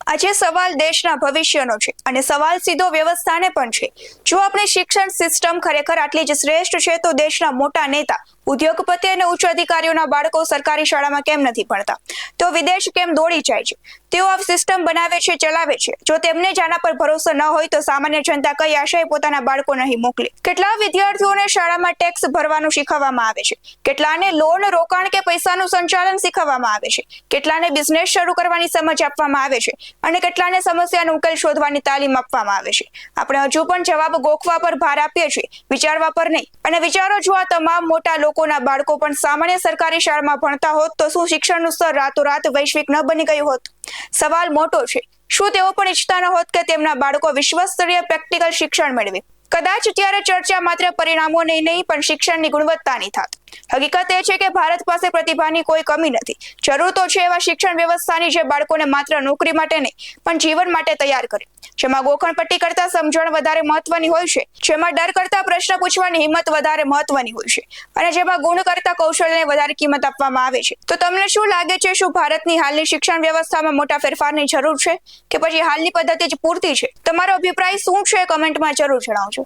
આજે સવાલ દેશના ભવિષ્યનો છે અને સવાલ સીધો વ્યવસ્થાને પણ છે। જો આપણી શિક્ષણ સિસ્ટમ ખરેખર આટલી જ શ્રેષ્ઠ છે તો દેશના મોટા નેતા, ઉદ્યોગપતિ અને ઉચ્ચ અધિકારીઓના બાળકો સરકારી શાળામાં કેમ નથી ભણતા? તેઓ વિદેશ કેમ દોડી જાય છે? તેઓ આ સિસ્ટમ બનાવે છે, ચલાવે છે। જો તેમને જ આના પર ભરોસો ન હોય તો સામાન્ય જનતા કઈ આશયે પોતાના બાળકો નહીં મોકલે? કેટલા વિદ્યાર્થીઓને શાળામાં ટેક્સ ભરવાનું શીખવવામાં આવે છે? કેટલાને લોન, રોકાણ કે પૈસાનું સંચાલન શીખવવામાં આવે છે? કેટલાને બિઝનેસ શરૂ કરવાની સમજ આપવામાં આવે છે અને કેટલાને સમસ્યાનો ઉકેલ શોધવાની તાલીમ આપવામાં આવે છે? આપણે હજુ પણ જવાબ ગોખવા પર ભાર આપીએ છીએ, વિચારવા પર નહીં। અને વિચારો, જો આ તમામ મોટા લોકોના બાળકો પણ સામાન્ય સરકારી શાળામાં ભણતા હોત તો શું શિક્ષણનું સ્તર રાતોરાત વૈશ્વિક ન બની ગયું હોત? સવાલ મોટો છે। શું તેઓ પણ ઈચ્છતા ન હોત કે તેમના બાળકો વિશ્વસ્તરીય પ્રેક્ટિકલ શિક્ષણ મેળવે? કદાચ ત્યારે ચર્ચા માત્ર પરિણામોની નહીં પણ શિક્ષણની ગુણવત્તાની થાત। હકીકત એ છે કે ભારત પાસે પ્રતિભાની કોઈ કમી નથી। જરૂર તો છે એવા શિક્ષણ વ્યવસ્થાની જે બાળકોને માત્ર નોકરી માટે નહીં પણ જીવન માટે તૈયાર કરે, જેમાં ગોખણપટ્ટી કરતા સમજણ વધારે મહત્વની હોય છે, જેમાં ડર કરતા પ્રશ્ન પૂછવાની હિંમત વધારે મહત્વની હોય છે અને જેમાં ગુણ કરતા કૌશલ્યને વધારે કિંમત આપવામાં આવે છે। તો તમને શું લાગે છે, શું ભારતની હાલની શિક્ષણ વ્યવસ્થામાં મોટા ફેરફારની જરૂર છે કે પછી હાલની પદ્ધતિ જ પૂરતી છે? તમારો અભિપ્રાય શું છે, કમેન્ટમાં જરૂર જણાવજો।